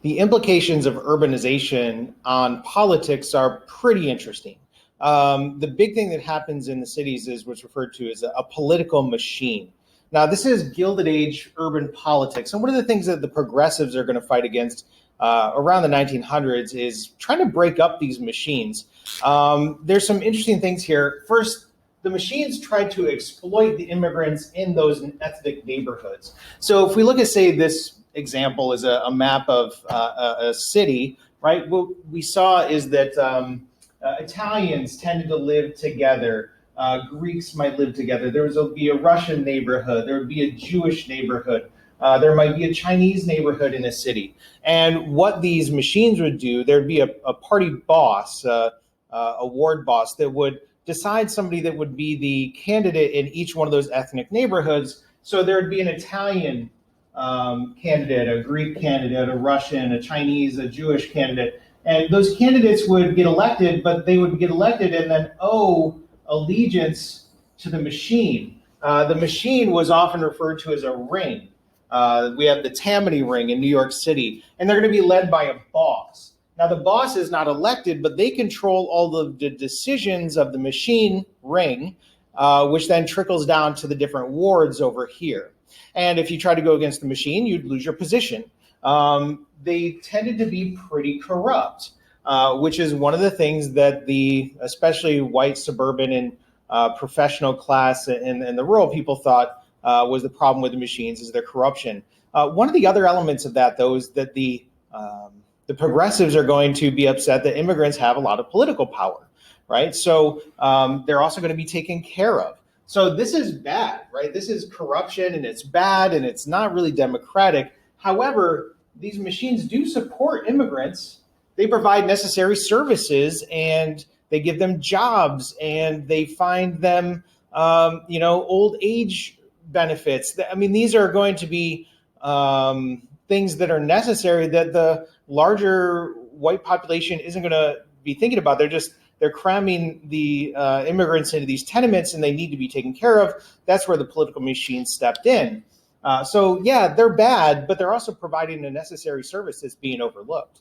the implications of urbanization on politics are pretty interesting. The big thing that happens in the cities is what's referred to as a political machine. Now, this is Gilded Age urban politics. And one of the things that the progressives are going to fight against around the 1900s is trying to break up these machines. There's some interesting things here. First, the machines tried to exploit the immigrants in those ethnic neighborhoods. So if we look at, say, this example is a map of a city, right? What we saw is that Italians tended to live together. Greeks might live together. There would be a Russian neighborhood. There would be a Jewish neighborhood. There might be a Chinese neighborhood in a city. And what these machines would do, there'd be a party boss, a ward boss that would decide somebody that would be the candidate in each one of those ethnic neighborhoods. So there'd be an Italian candidate, a Greek candidate, a Russian, a Chinese, a Jewish candidate. And those candidates would get elected, but they would get elected and then owe allegiance to the machine. The machine was often referred to as a ring. We have the Tammany ring in New York City, and they're going to be led by a boss. Now, the boss is not elected, but they control all of the decisions of the machine ring, which then trickles down to the different wards over here. And if you try to go against the machine, you'd lose your position. They tended to be pretty corrupt, which is one of the things that the especially white suburban and professional class and the rural people thought was the problem with the machines is their corruption. One of the other elements of that, though, is that the progressives are going to be upset that immigrants have a lot of political power, right? So they're also going to be taken care of. So this is bad, right? This is corruption, and it's bad, and it's not really democratic. However, these machines do support immigrants. They provide necessary services, and they give them jobs, and they find them, old age benefits. I mean, these are going to be things that are necessary that the larger white population isn't going to be thinking about. They're cramming the immigrants into these tenements, and they need to be taken care of. That's where the political machine stepped in. So yeah, they're bad, but they're also providing a necessary service that's being overlooked.